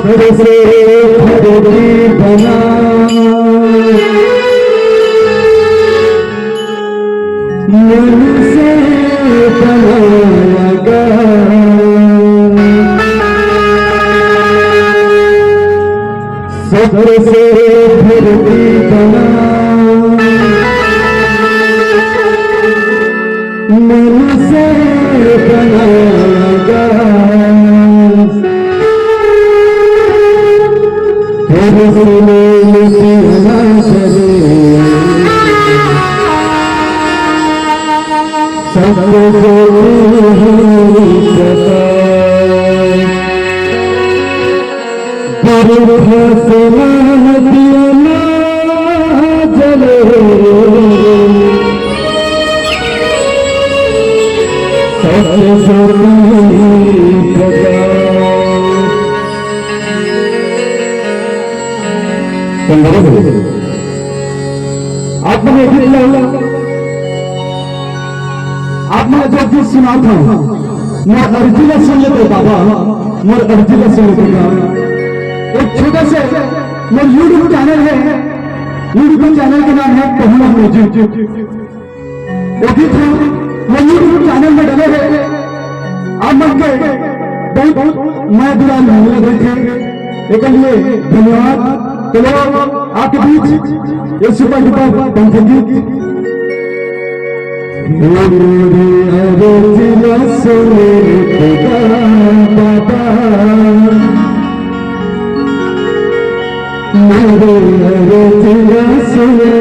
से धरती बना मन से बनाया सब्र से धरती बना मन से बनाया आपने जब गीत सुना था मोर अर्जिला सुन लेते बाबा, मोर अर्जिला सुन लेते। एक छोटा से मोर यूट्यूब चैनल है, यूट्यूब चैनल का नाम है पहुना म्यूजिक। वो गीत है वो यूट्यूब चैनल में डले है। आप मन के बहुत मैं दुआ मिले बैठे एक लिए धन्यवाद। चलो आपके बीच ये सुपर डुपर पंखी गीत अर्जिला सुने बाबा, मेरे अर्जिला सुने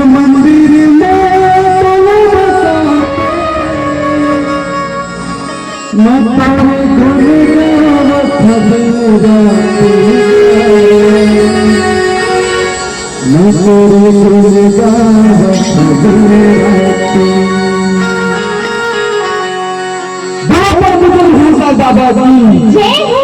मंदिर में मंदिर में बाबा जी जय हो।